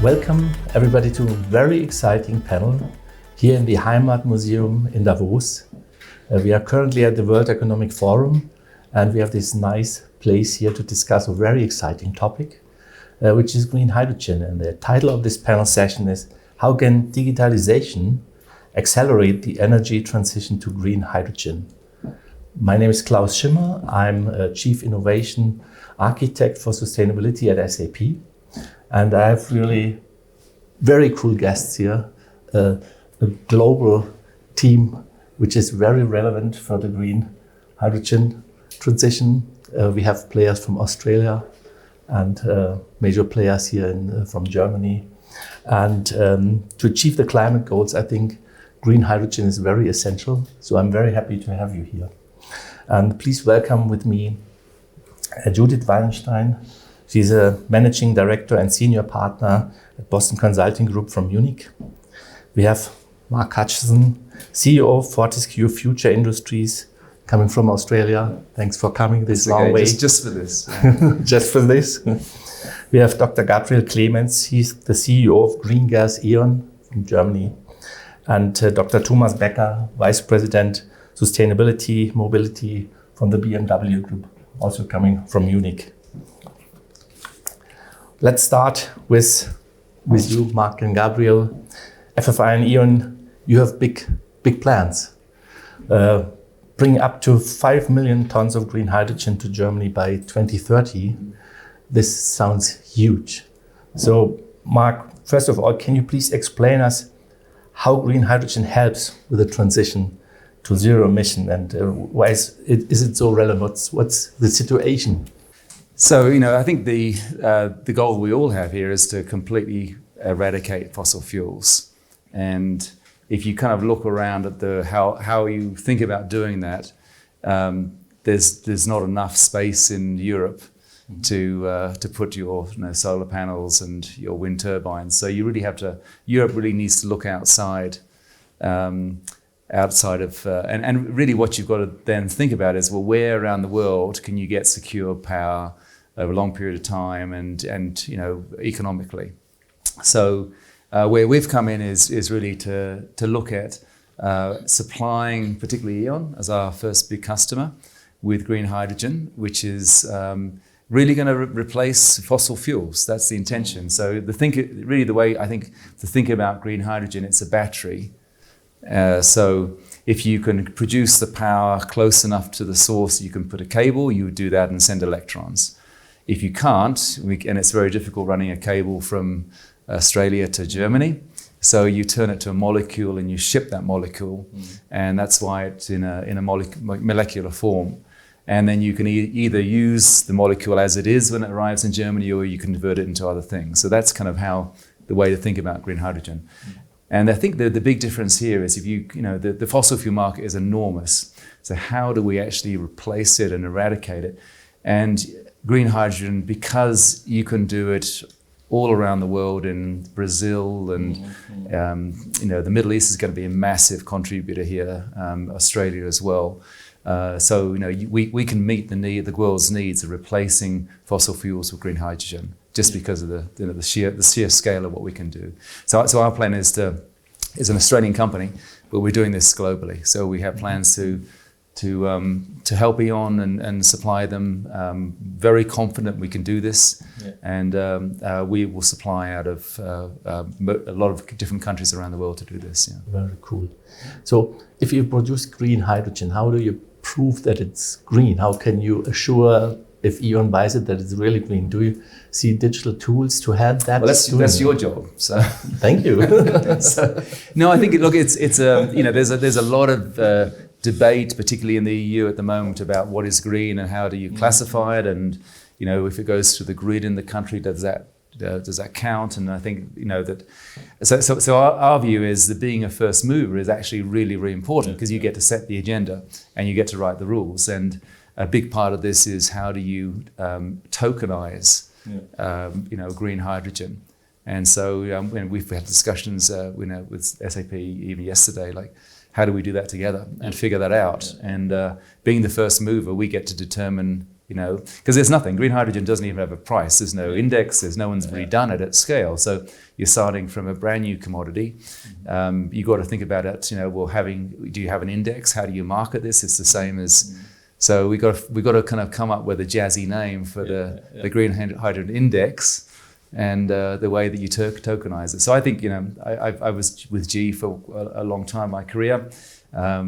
Welcome everybody to a very exciting panel here in the Heimatmuseum in Davos. We are currently at the World Economic Forum and we have this nice place here to discuss a very exciting topic, which is green hydrogen. And the title of this panel session is How can digitalization accelerate the energy transition to green hydrogen? My name is Klaus Schimmer. I'm a Chief Innovation Architect for Sustainability at SAP. And I have really very cool guests here, a global team which is very relevant for the green hydrogen transition. We have players from Australia and major players here from Germany. And to achieve the climate goals, I think green hydrogen is very essential. So I'm very happy to have you here. And please welcome with me Judith Wallenstein. She's a managing director and senior partner at Boston Consulting Group from Munich. We have Mark Hutchinson, CEO of Fortescue Future Industries, coming from Australia. Thanks for coming this long way. Just for this. Just for this. We have Dr. Gabriel Clemens. He's the CEO of Green Gas E.ON from Germany. And Dr. Thomas Becker, Vice President, Sustainability, Mobility from the BMW Group, also coming from Munich. Let's start with you, Mark and Gabriel. FFI and E.ON, you have big plans. Bring up to 5 million tons of green hydrogen to Germany by 2030. This sounds huge. So, Mark, first of all, can you please explain us how green hydrogen helps with the transition to zero emission, and why is it so relevant? What's the situation? So, I think the goal we all have here is to completely eradicate fossil fuels. And if you kind of look around at how you think about doing that, there's not enough space in Europe to put your solar panels and your wind turbines. So Europe really needs to look outside of, and really what you've got to then think about is, well, where around the world can you get secure power over a long period of time and economically? So where we've come in is really to look at supplying, particularly E.ON as our first big customer, with green hydrogen, which is really going to replace fossil fuels. That's the intention. So the way I think to think about green hydrogen, it's a battery. So if you can produce the power close enough to the source, you can put a cable, you would do that and send electrons. If you can't, and it's very difficult running a cable from Australia to Germany, so you turn it to a molecule and you ship that molecule, and that's why it's in a molecular form. And then you can either use the molecule as it is when it arrives in Germany, or you can convert it into other things. So that's kind of the way to think about green hydrogen. And I think the big difference here is the fossil fuel market is enormous. So how do we actually replace it and eradicate it? And green hydrogen, because you can do it all around the world, in Brazil and the Middle East is going to be a massive contributor here, Australia as well. So we can meet the world's needs of replacing fossil fuels with green hydrogen, just because of the sheer scale of what we can do. So our plan is an Australian company, but we're doing this globally. So we have plans to help E.ON and supply them. Very confident we can do this, and we will supply out of a lot of different countries around the world to do this. Yeah. Very cool. So if you produce green hydrogen, how do you prove that it's green? How can you assure, if E.ON buys it, that it's really green? Do you see digital tools to help that? Well, that's your job. So thank you. No, I think there's a lot of debate, particularly in the EU at the moment, about what is green and how do you classify it, and if it goes to the grid in the country, does that count? And I think that. So our view is that being a first mover is actually really, really important, because you get to set the agenda and you get to write the rules. And a big part of this is how do you tokenize green hydrogen. And so we've had discussions with SAP even yesterday, like, how do we do that together and figure that out? And being the first mover, we get to determine because there's nothing. Green hydrogen doesn't even have a price. There's no index. There's no one's really done it at scale. So you're starting from a brand new commodity. You've got to think about it. Do you have an index? How do you market this? It's the same as. So we got to kind of come up with a jazzy name for the green hydrogen index, and the way that you tokenize it. So I think I was with G for a long time, my career.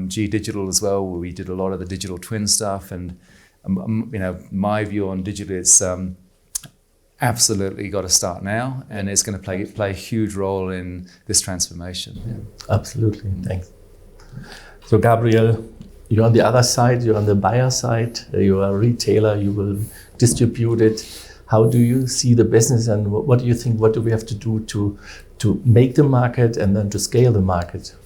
G Digital as well, where we did a lot of the digital twin stuff, and my view on digital is absolutely got to start now, and it's going to play a huge role in this transformation. Yeah. Absolutely, thanks. So Gabriel, you're on the other side, you're on the buyer side, you're a retailer, you will distribute it. How do you see the business, and what do you think, what do we have to do to make the market and then to scale the market?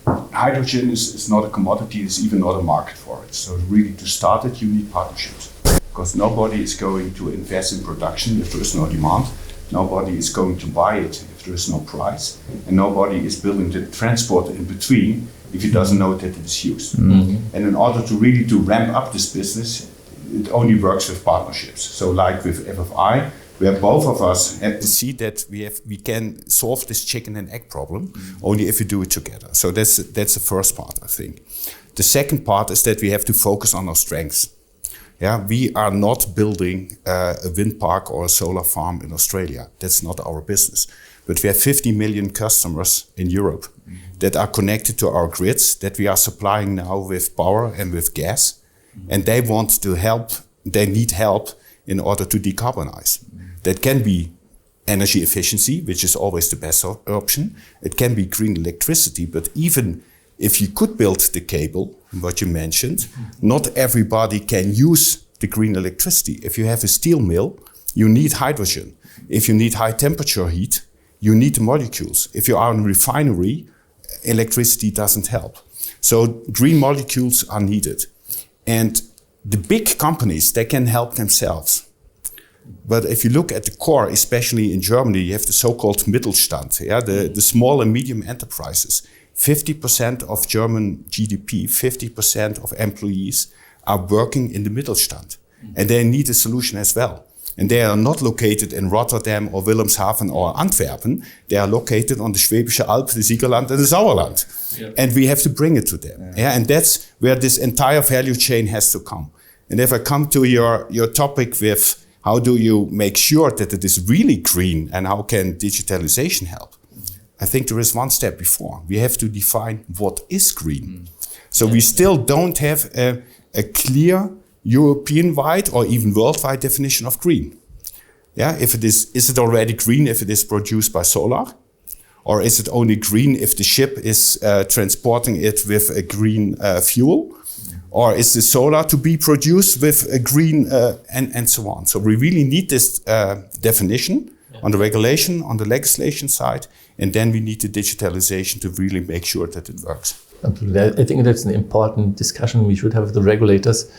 Hydrogen is not a commodity, it's even not a market for it. So really to start it, you need partnerships. Because nobody is going to invest in production if there is no demand. Nobody is going to buy it if there is no price. And nobody is building the transport in between if he doesn't know that it is used. Mm-hmm. And in order to ramp up this business, it only works with partnerships. So like with FFI, where both of us have to see that we can solve this chicken and egg problem only if we do it together. So that's the first part, I think. The second part is that we have to focus on our strengths. Yeah, we are not building a wind park or a solar farm in Australia. That's not our business. But we have 50 million customers in Europe that are connected to our grids, that we are supplying now with power and with gas. And they want to help, they need help in order to decarbonize. That can be energy efficiency, which is always the best option. It can be green electricity, but even if you could build the cable, what you mentioned, not everybody can use the green electricity. If you have a steel mill, you need hydrogen. If you need high temperature heat, you need the molecules. If you are in a refinery, electricity doesn't help. So green molecules are needed. And the big companies, they can help themselves. But if you look at the core, especially in Germany, you have the so-called Mittelstand, the small and medium enterprises. 50% of German GDP, 50% of employees are working in the Mittelstand. And they need a solution as well. And they are not located in Rotterdam or Wilhelmshaven or Antwerpen. They are located on the Schwäbische Alb, the Siegerland and the Sauerland. Yeah. And we have to bring it to them. Yeah. And that's where this entire value chain has to come. And if I come to your topic with how do you make sure that it is really green and how can digitalization help? I think there is one step before. We have to define what is green. So we still don't have a clear European-wide or even worldwide definition of green. Yeah, if it is it already green if it is produced by solar? Or is it only green if the ship is transporting it with a green fuel? Or is the solar to be produced with a green and so on? So we really need this definition on the regulation, on the legislation side, and then we need the digitalization to really make sure that it works. Absolutely. I think that's an important discussion we should have with the regulators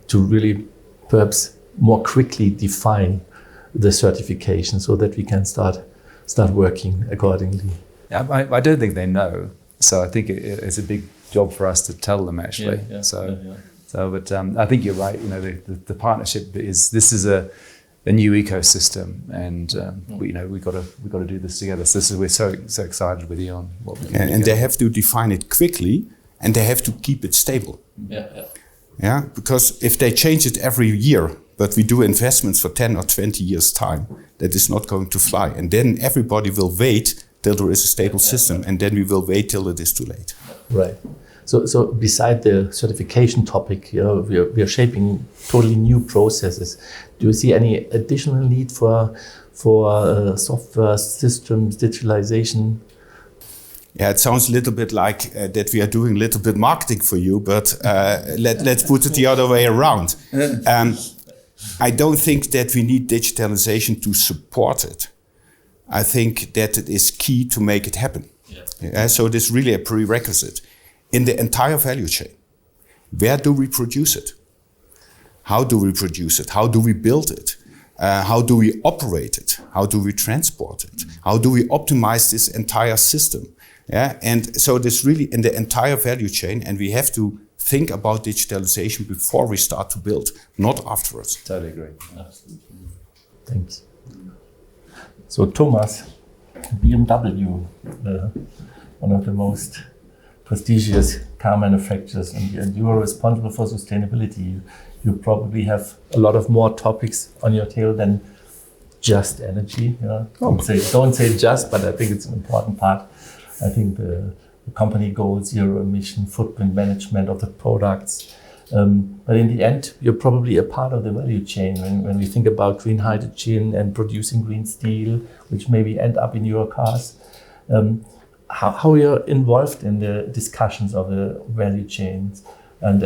to really perhaps more quickly define the certification so that we can start working accordingly. Yeah, I don't think they know. So I think it's a big job for us to tell them actually. But I think you're right. The partnership is a new ecosystem, and we got to do this together. So we're so excited with E.ON. And they have to define it quickly, and they have to keep it stable. Yeah, because if they change it every year, but we do investments for 10 or 20 years' time, that is not going to fly. And then everybody will wait till there is a stable system, and then we will wait till it is too late. Right. So beside the certification topic, we are shaping totally new processes. Do you see any additional need for software systems, digitalization? Yeah, it sounds a little bit like that we are doing a little bit marketing for you, but let's put it the other way around. I don't think that we need digitalization to support it. I think that it is key to make it happen. So it is really a prerequisite. In the entire value chain, where do we produce it? How do we produce it? How do we build it? How do we operate it? How do we transport it? How do we optimize this entire system? And so it is really in the entire value chain, and we have to think about digitalization before we start to build, not afterwards. Totally agree. Absolutely. Thanks. So Thomas, BMW, one of the most prestigious car manufacturers, and you are responsible for sustainability. You probably have a lot of more topics on your tail than just energy. Don't say just, but I think it's an important part. I think the company goals, zero emission, footprint management of the products. But in the end, you're probably a part of the value chain when we think about green hydrogen and producing green steel, which maybe end up in your cars. How you're involved in the discussions of the value chains, and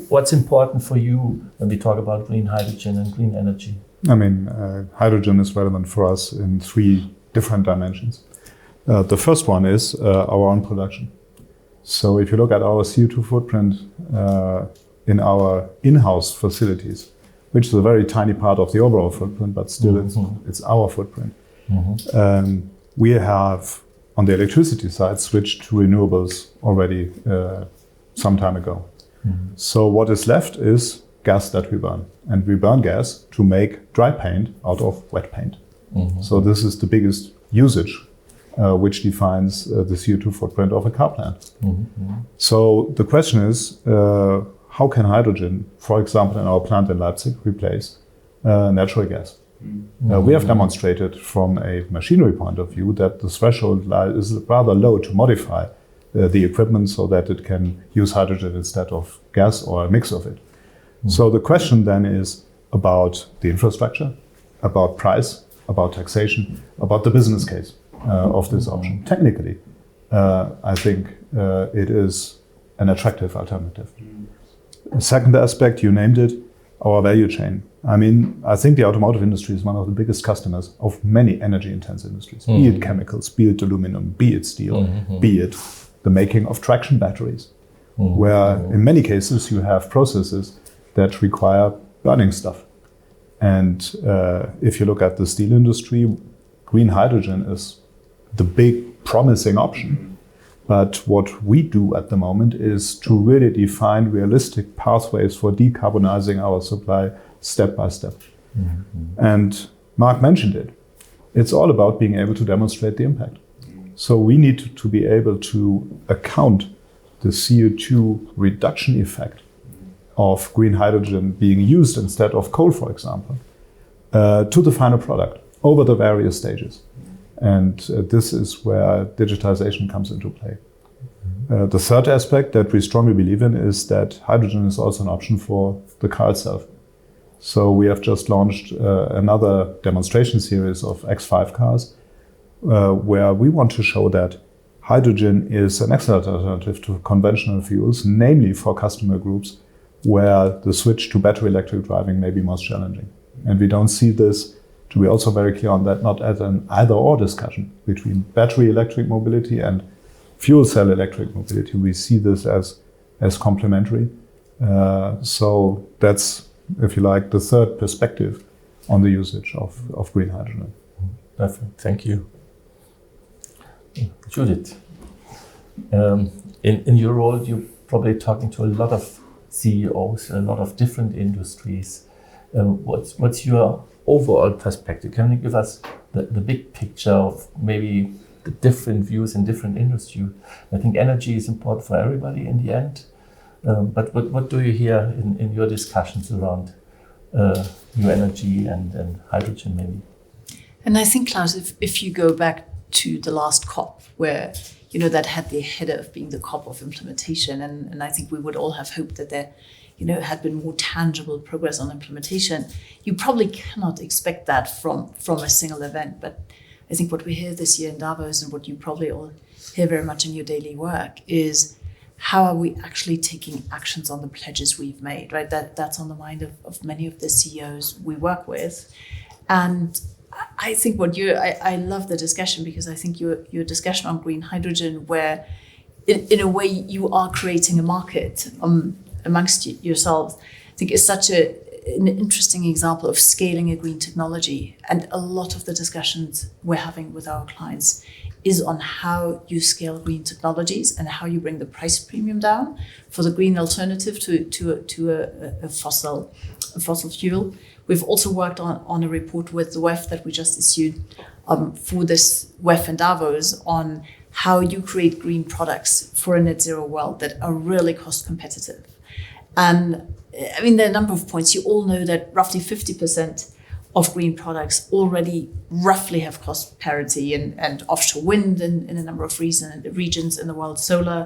what's important for you when we talk about green hydrogen and green energy? I mean, hydrogen is relevant for us in 3 different dimensions. The first one is our own production. So if you look at our CO2 footprint in our in-house facilities, which is a very tiny part of the overall footprint, but still it's our footprint. We have, on the electricity side, switched to renewables already some time ago. So what is left is gas that we burn. And we burn gas to make dry paint out of wet paint. So this is the biggest usage which defines the CO2 footprint of a car plant. So the question is, how can hydrogen, for example, in our plant in Leipzig, replace natural gas? We have demonstrated from a machinery point of view that the threshold is rather low to modify the equipment so that it can use hydrogen instead of gas or a mix of it. So the question then is about the infrastructure, about price, about taxation, about the business case of this option. Technically, I think it is an attractive alternative. The second aspect, you named it, our value chain. I mean, I think the automotive industry is one of the biggest customers of many energy-intensive industries, be it chemicals, be it aluminum, be it steel, be it the making of traction batteries, where in many cases you have processes that require burning stuff. And if you look at the steel industry, green hydrogen is the big promising option. But what we do at the moment is to really define realistic pathways for decarbonizing our supply step by step. And Mark mentioned it. It's all about being able to demonstrate the impact. So we need to be able to account the CO2 reduction effect of green hydrogen being used instead of coal, for example, to the final product over the various stages. And this is where digitalization comes into play. The third aspect that we strongly believe in is that hydrogen is also an option for the car itself. So we have just launched another demonstration series of X5 cars where we want to show that hydrogen is an excellent alternative to conventional fuels, namely for customer groups where the switch to battery electric driving may be most challenging. And we don't see this, to be also very clear on that, not as an either-or discussion between battery electric mobility and fuel cell electric mobility. We see this as complementary. So that's, if you like, the third perspective on the usage of green hydrogen. Perfect, thank you. Judith, in your role, you're probably talking to a lot of CEOs, a lot of different industries. What's your overall perspective? Can you give us the big picture of maybe the different views in different industries? I think energy is important for everybody in the end. But what do you hear in your discussions around new energy and hydrogen maybe? And I think, Klaus, if you go back to the last COP, where that had the header of being the COP of implementation, and I think we would all have hoped that there had been more tangible progress on implementation. You probably cannot expect that from a single event, but I think what we hear this year in Davos and what you probably all hear very much in your daily work is how are we actually taking actions on the pledges we've made, right? That's on the mind of many of the CEOs we work with. And I think I love the discussion, because I think your discussion on green hydrogen, where in a way you are creating a market amongst yourselves, I think is such an interesting example of scaling a green technology. And a lot of the discussions we're having with our clients is on how you scale green technologies and how you bring the price premium down for the green alternative to a fossil fuel. We've also worked on a report with the WEF that we just issued for this WEF in Davos on how you create green products for a net zero world that are really cost competitive. And I mean, there are a number of points. You all know that roughly 50% of green products already roughly have cost parity, and offshore wind in a number of regions in the world, solar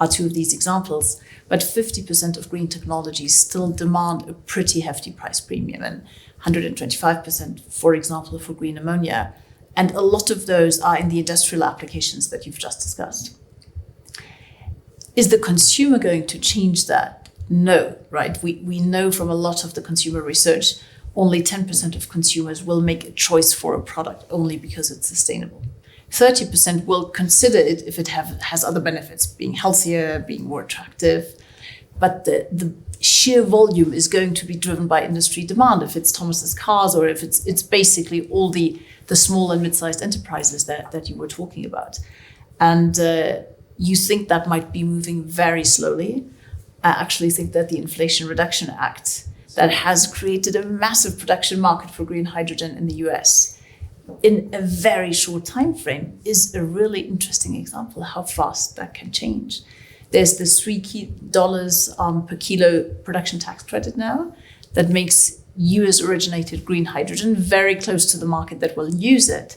are two of these examples. But 50% of green technologies still demand a pretty hefty price premium, and 125%, for example, for green ammonia. And a lot of those are in the industrial applications that you've just discussed. Is the consumer going to change that? No, right? We know from a lot of the consumer research, only 10% of consumers will make a choice for a product only because it's sustainable. 30% will consider it if it has other benefits, being healthier, being more attractive. But the sheer volume is going to be driven by industry demand, if it's Thomas's cars or if it's basically all the small and mid-sized enterprises that you were talking about. And you think that might be moving very slowly. I actually think that the Inflation Reduction Act that has created a massive production market for green hydrogen in the US in a very short time frame is a really interesting example of how fast that can change. There's this $3 per kilo production tax credit now that makes US originated green hydrogen very close to the market that will use it,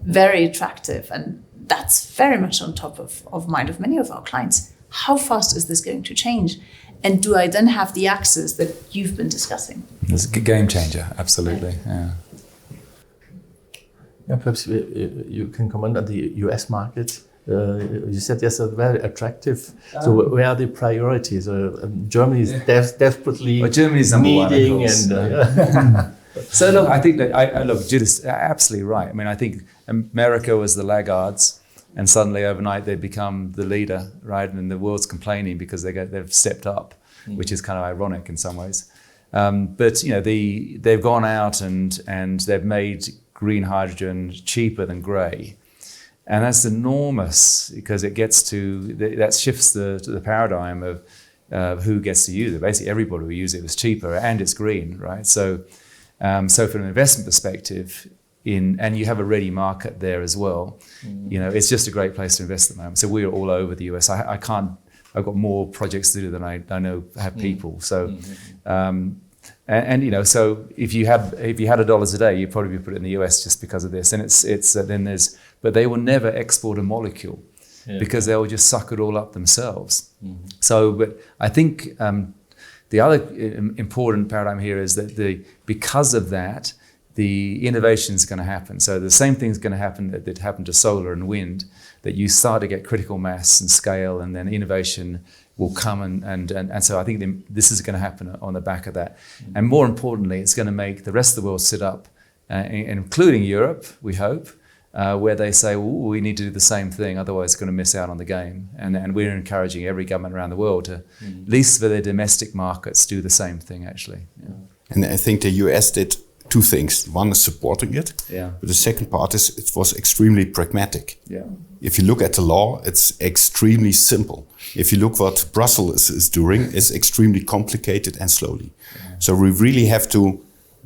very attractive. And that's very much on top of mind of many of our clients. How fast is this going to change? And do I then have the access that you've been discussing? It's a game changer, absolutely. Yeah. Yeah, perhaps you can comment on the US market. You said yes, very attractive. So where are the priorities? Germany is desperately Germany's number needing, one, and so look, I think that look, Judith's absolutely right. I mean, I think America was the laggards, and suddenly overnight they become the leader, right? And the world's complaining because they've stepped up, which is kind of ironic in some ways. But you know, they've gone out and they've made green hydrogen cheaper than grey. And that's enormous because it gets that shifts the paradigm of who gets to use it. Basically, everybody will use it. It's cheaper and it's green, right? So from an investment perspective, and you have a ready market there as well. You know, it's just a great place to invest at the moment. So we're all over the US. I've got more projects to do than I know have people. So. And you know, so if you had $1 a day, you'd probably put it in the US just because of this. And it's then but they will never export a molecule because they'll just suck it all up themselves. So, but I think the other important paradigm here is that because of that, the innovation is going to happen. So the same thing is going to happen that happened to solar and wind, that you start to get critical mass and scale, and then innovation will come, and so I think this is going to happen on the back of that. And more importantly, it's going to make the rest of the world sit up, including Europe, we hope, where they say, well, we need to do the same thing, otherwise it's going to miss out on the game. And we're encouraging every government around the world to, at least for their domestic markets, do the same thing, actually. Yeah. And I think the US did two things. One is supporting it, but the second part is it was extremely pragmatic. Yeah. If you look at the law, it's extremely simple. If you look what Brussels is doing, it's extremely complicated and slowly. Yeah. So we really have to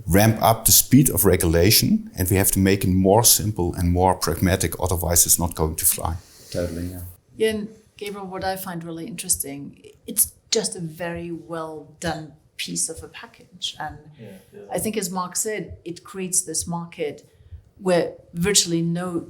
ramp up the speed of regulation, and we have to make it more simple and more pragmatic, otherwise it's not going to fly. Totally, yeah. Yeah, and Gabriel, what I find really interesting, it's just a very well done piece of a package. And I think, as Mark said, it creates this market where virtually no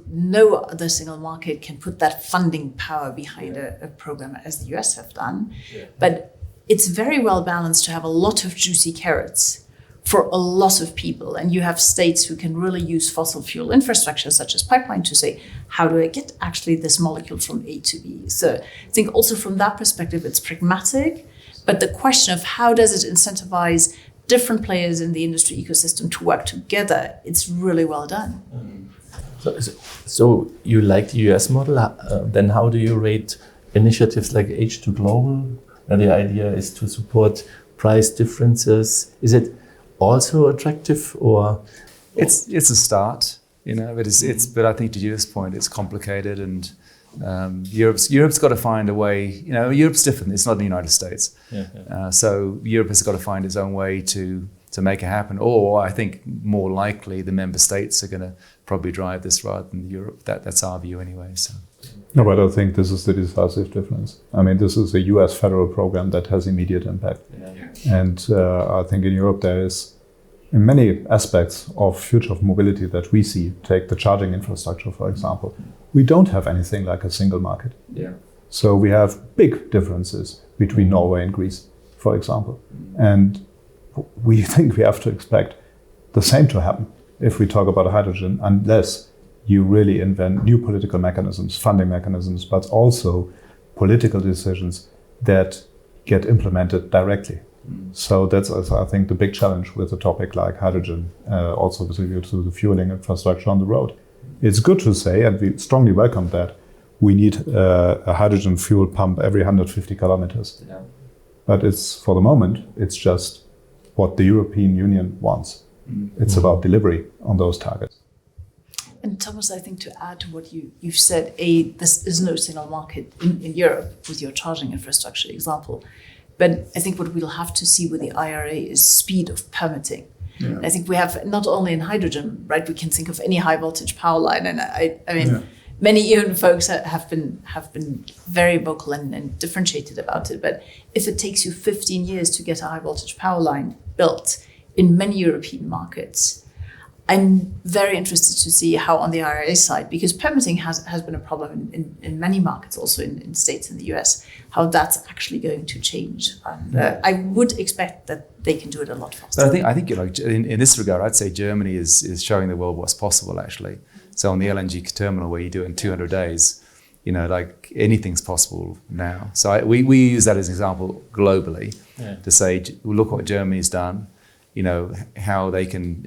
other single market can put that funding power behind a program as the US have done. Yeah. But it's very well balanced to have a lot of juicy carrots for a lot of people. And you have states who can really use fossil fuel infrastructure, such as pipeline, to say, how do I get actually this molecule from A to B? So I think also from that perspective, it's pragmatic. But the question of how does it incentivize different players in the industry ecosystem to work together, it's really well done. So you like the US model, then how do you rate initiatives like H2 Global? And the idea is to support price differences. Is it also attractive, or? It's a start. But but I think to Judith's point, it's complicated, and Europe's got to find a way. Europe's different. It's not the United States. So Europe has got to find its own way to make it happen. Or I think more likely the member states are going to probably drive this rather than Europe. That's our view anyway. So. No, but I think this is the decisive difference. I mean, this is a US federal program that has immediate impact. And I think in Europe there is, in many aspects of future of mobility that we see, take the charging infrastructure, for example, we don't have anything like a single market. So we have big differences between Norway and Greece, for example. And we think we have to expect the same to happen if we talk about hydrogen, unless you really invent new political mechanisms, funding mechanisms, but also political decisions that get implemented directly. So that's, I think, the big challenge with a topic like hydrogen, also with regard to the fueling infrastructure on the road. It's good to say, and we strongly welcome that, we need a hydrogen fuel pump every 150 kilometers. But it's, for the moment, it's just what the European Union wants. It's about delivery on those targets. And Thomas, I think to add to what you've said, this is no single market in Europe with your charging infrastructure example. But I think what we'll have to see with the IRA is speed of permitting. I think we have not only in hydrogen, right? We can think of any high voltage power line, and I mean, many E.ON folks have been very vocal and differentiated about it. But if it takes you 15 years to get a high voltage power line built in many European markets, I'm very interested to see how on the IRA side, because permitting has been a problem in many markets, also in states in the US, how that's actually going to change. And I would expect that they can do it a lot faster. But I think in this regard, I'd say Germany is showing the world what's possible, actually. So on the LNG terminal where you do it in 200 days, like anything's possible now. So we use that as an example globally to say, look what Germany's done, how they can,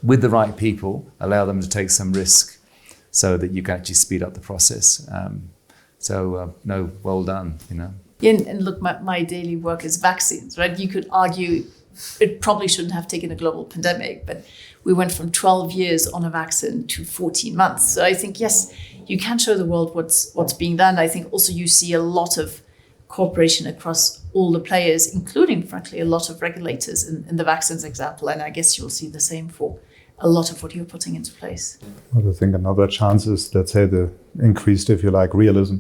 with the right people, allow them to take some risk so that you can actually speed up the process. Well done, Yeah, and look, my daily work is vaccines, right? You could argue it probably shouldn't have taken a global pandemic, but we went from 12 years on a vaccine to 14 months. So I think, yes, you can show the world what's being done. I think also you see a lot of cooperation across all the players, including, frankly, a lot of regulators in the vaccines example. And I guess you'll see the same for a lot of what you're putting into place. Well, I think another chance is, let's say, the increased, if you like, realism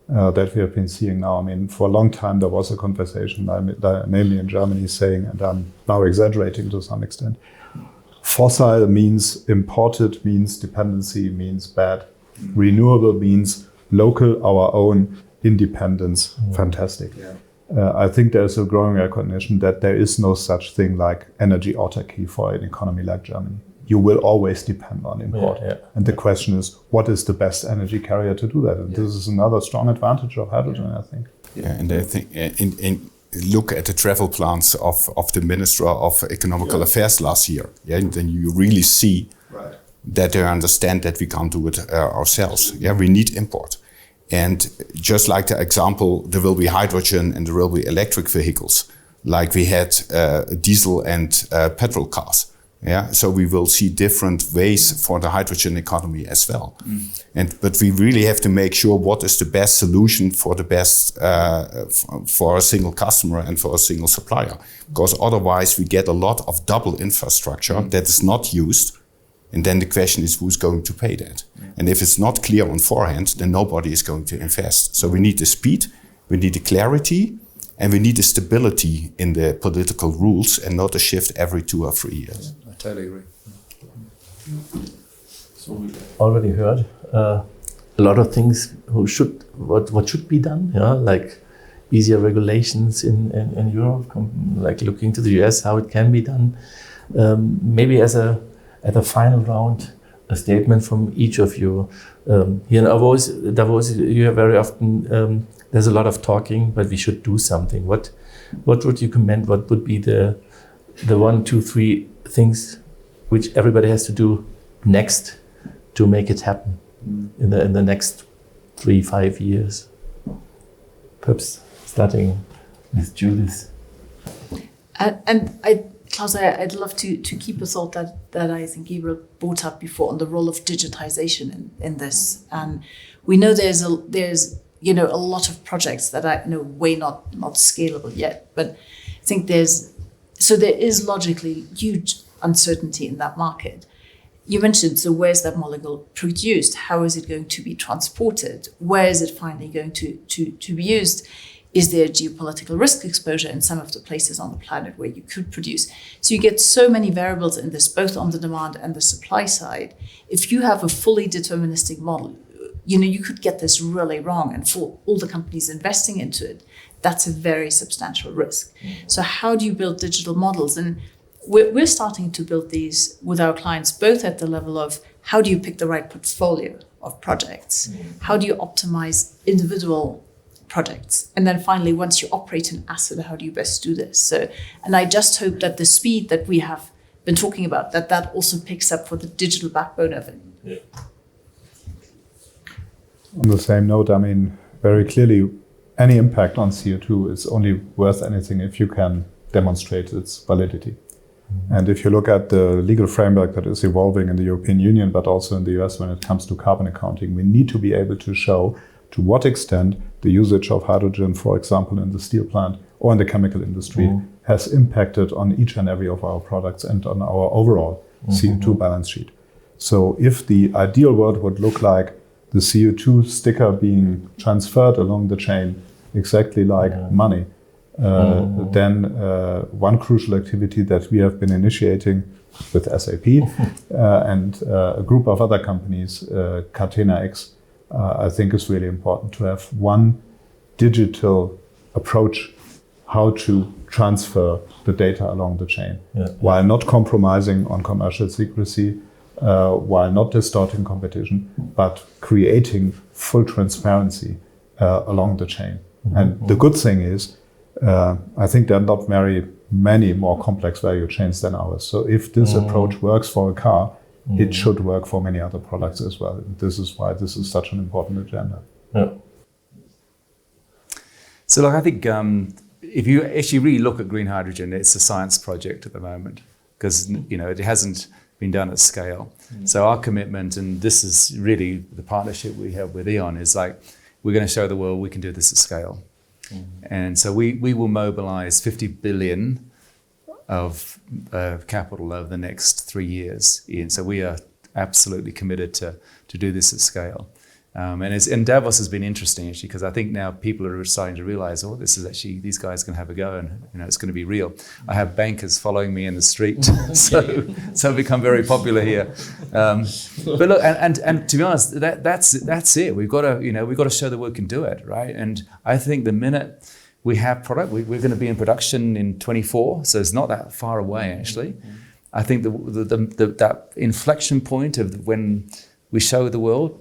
that we have been seeing now. I mean, for a long time, there was a conversation, namely in Germany, saying, and I'm now exaggerating to some extent, fossil means imported, means dependency, means bad. Renewable means local, our own, independence, fantastic. I think there's a growing recognition that there is no such thing like energy autarky for an economy like Germany. You will always depend on import. And the question is, what is the best energy carrier to do that? And this is another strong advantage of hydrogen, I think. And I think look at the travel plans of the Minister of Economical Affairs last year. And then you really see that they understand that we can't do it ourselves. We need import. And just like the example, there will be hydrogen and there will be electric vehicles, like we had diesel and petrol cars. So we will see different ways for the hydrogen economy as well. But we really have to make sure what is the best solution for the best for a single customer and for a single supplier, because otherwise we get a lot of double infrastructure that is not used. And then the question is, who's going to pay that? And if it's not clear on forehand, then nobody is going to invest. So we need the speed, we need the clarity, and we need the stability in the political rules, and not a shift every 2 or 3 years. I totally agree. So we already heard a lot of things what should be done, like easier regulations in Europe, like looking to the US, how it can be done. Maybe at the final round, a statement from each of you. Here in Davos, you have very often, there's a lot of talking, but we should do something. What would you commend? What would be the 1, 2, 3 things which everybody has to do next to make it happen in the next 3-5 years? Perhaps starting with Judith. And I Klaus, I'd love to keep a thought that I think Gabriel brought up before on the role of digitization in this. And we know there's a lot of projects that are in a way not scalable yet, but I think there is logically huge uncertainty in that market. You mentioned, so where's that molecule produced? How is it going to be transported? Where is it finally going to be used? Is there geopolitical risk exposure in some of the places on the planet where you could produce? So you get so many variables in this, both on the demand and the supply side. If you have a fully deterministic model, you could get this really wrong. And for all the companies investing into it, that's a very substantial risk. So how do you build digital models? And we're starting to build these with our clients, both at the level of how do you pick the right portfolio of projects? How do you optimize individual projects? And then finally, once you operate an asset, how do you best do this? So, and I just hope that the speed that we have been talking about, that also picks up for the digital backbone of it. Yeah. On the same note, I mean, very clearly, any impact on CO2 is only worth anything if you can demonstrate its validity. And if you look at the legal framework that is evolving in the European Union, but also in the US when it comes to carbon accounting, we need to be able to show to what extent the usage of hydrogen, for example, in the steel plant or in the chemical industry has impacted on each and every of our products and on our overall CO2 balance sheet. So if the ideal world would look like the CO2 sticker being transferred along the chain exactly like money, then one crucial activity that we have been initiating with SAP and a group of other companies, Catena X, I think is really important to have one digital approach how to transfer the data along the chain, while not compromising on commercial secrecy, while not distorting competition, but creating full transparency along the chain. And the good thing is, I think there are not very many more complex value chains than ours. So if this approach works for a car, it should work for many other products as well. This is why this is such an important agenda. Yeah. So I think if you actually really look at green hydrogen, it's a science project at the moment because it hasn't been done at scale. So our commitment, and this is really the partnership we have with E.ON, is like we're going to show the world we can do this at scale. And so we will mobilize 50 billion of capital over the next 3 years. And so we are absolutely committed to do this at scale. And Davos has been interesting actually, because I think now people are starting to realize, this is actually, these guys can have a go and it's going to be real. I have bankers following me in the street, so I've become very popular here. But look, and to be honest, that's it. We've got to show that we can do it, right? And I think the minute we have product, we're going to be in production in 24, so it's not that far away actually. I think that inflection point of when we show the world,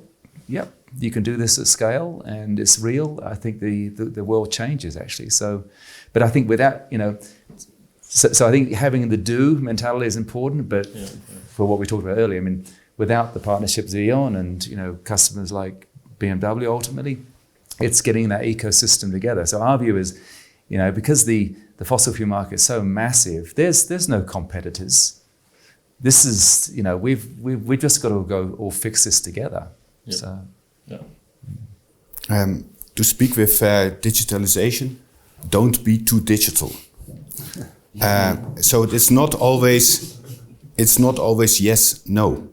you can do this at scale and it's real. I think the world changes actually. So, but I think without, so I think having the do mentality is important, but for what we talked about earlier, I mean, without the partnerships of E.ON and, customers like BMW ultimately, it's getting that ecosystem together. So our view is, because the fossil fuel market is so massive, there's no competitors. This is, we've just got to go all fix this together. Yep. So. To speak with digitalization, don't be too digital. So it's not always yes, no.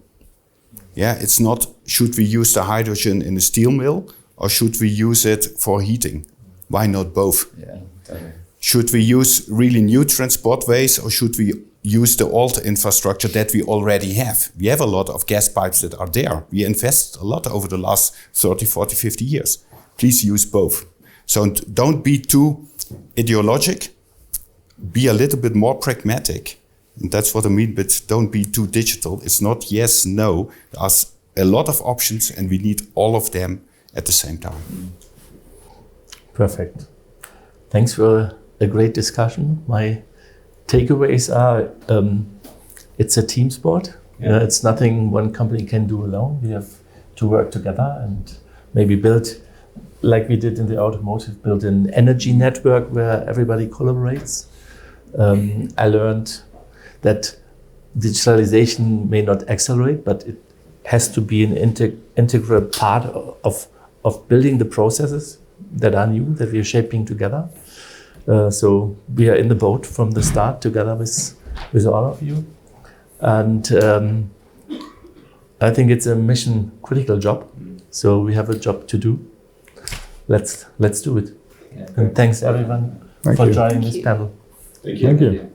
Yeah, it's not should we use the hydrogen in a steel mill or should we use it for heating? Why not both? Yeah, okay. Should we use really new transport ways or should we use the old infrastructure that we already have? We have a lot of gas pipes that are there. We invest a lot over the last 30, 40, 50 years. Please use both. So don't be too ideologic. Be a little bit more pragmatic. And that's what I mean, but don't be too digital. It's not yes, no. There's a lot of options and we need all of them at the same time. Perfect. Thanks for a great discussion. My takeaways are it's a team sport. It's nothing one company can do alone. We have to work together and maybe build, like we did in the automotive, build an energy network where everybody collaborates. I learned that digitalization may not accelerate, but it has to be an integral part of building the processes that are new, that we are shaping together. So we are in the boat from the start together with all of you. And I think it's a mission critical job. So we have a job to do. Let's do it. Yeah. And thanks everyone Thank for you. joining this panel. Thank Thank you.